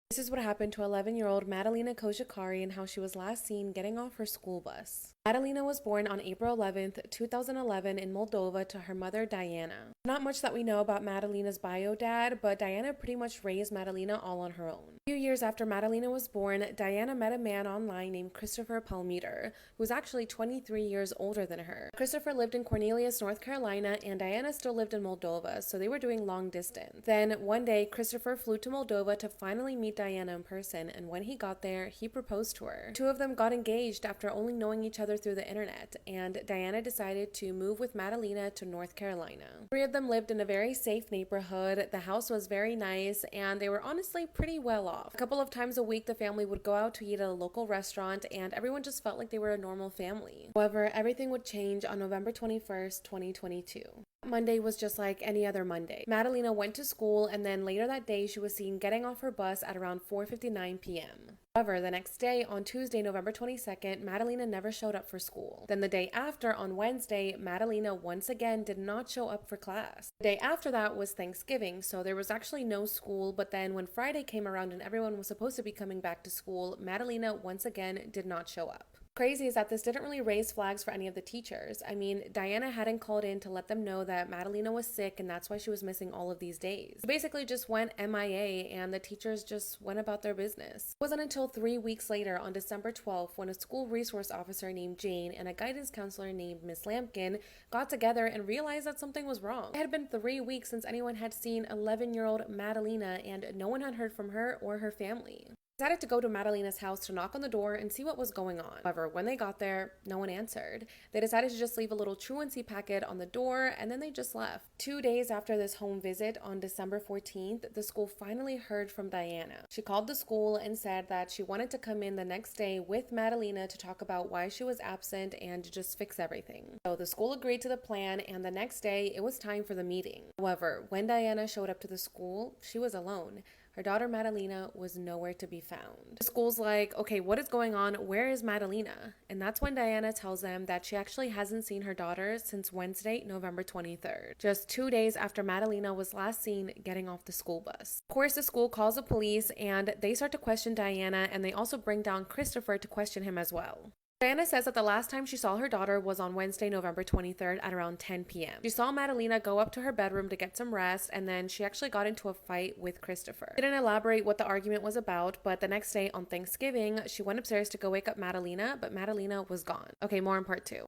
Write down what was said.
This is what happened to 11-year-old Madalina Cojocari and how she was last seen getting off her school bus. Madalina was born on April 11th, 2011 in Moldova to her mother Diana. Not much that we know about Madalina's bio dad, but Diana pretty much raised Madalina all on her own. A few years after Madalina was born, Diana met a man online named Christopher Palmeter, who was actually 23 years older than her. Christopher lived in Cornelius, North Carolina, and Diana still lived in Moldova, so they were doing long distance. Then one day, Christopher flew to Moldova to finally meet Diana in person, and when he got there, he proposed to her. Two of them got engaged after only knowing each other through the internet, and Diana decided to move with Madalina to North Carolina. Three of them lived in a very safe neighborhood, the house was very nice, and they were honestly pretty well off. A couple of times a week, the family would go out to eat at a local restaurant, and everyone just felt like they were a normal family. However, everything would change on November 21st, 2022. Monday was just like any other Monday. Madalina went to school, and then later that day she was seen getting off her bus at around 4:59 p.m. However, the next day, on Tuesday, November 22nd, Madalina never showed up for school. Then the day after, on Wednesday, Madalina once again did not show up for class. The day after that was Thanksgiving, so there was actually no school, but then when Friday came around and everyone was supposed to be coming back to school, Madalina once again did not show up. Crazy is that this didn't really raise flags for any of the teachers. I mean, Diana hadn't called in to let them know that Madalina was sick and that's why she was missing all of these days. It basically just went MIA and the teachers just went about their business. It wasn't until 3 weeks later on December 12th when a school resource officer named Jane and a guidance counselor named Miss Lampkin got together and realized that something was wrong. It had been 3 weeks since anyone had seen 11-year-old Madalina and no one had heard from her or her family. Decided to go to Madalina's house to knock on the door and see what was going on. However, when they got there, no one answered. They decided to just leave a little truancy packet on the door and then they just left. 2 days after this home visit on December 14th, the school finally heard from Diana. She called the school and said that she wanted to come in the next day with Madalina to talk about why she was absent and to just fix everything. So the school agreed to the plan, and the next day it was time for the meeting. However, when Diana showed up to the school, she was alone. Her daughter Madalina was nowhere to be found. The school's like, okay, what is going on? Where is Madalina? And that's when Diana tells them that she actually hasn't seen her daughter since Wednesday, November 23rd, just 2 days after Madalina was last seen getting off the school bus. Of course, the school calls the police and they start to question Diana, and they also bring down Christopher to question him as well. Diana says that the last time she saw her daughter was on Wednesday, November 23rd at around 10 p.m. She saw Madalina go up to her bedroom to get some rest, and then she actually got into a fight with Christopher. She didn't elaborate what the argument was about, but the next day on Thanksgiving, she went upstairs to go wake up Madalina, but Madalina was gone. Okay, more in part 2.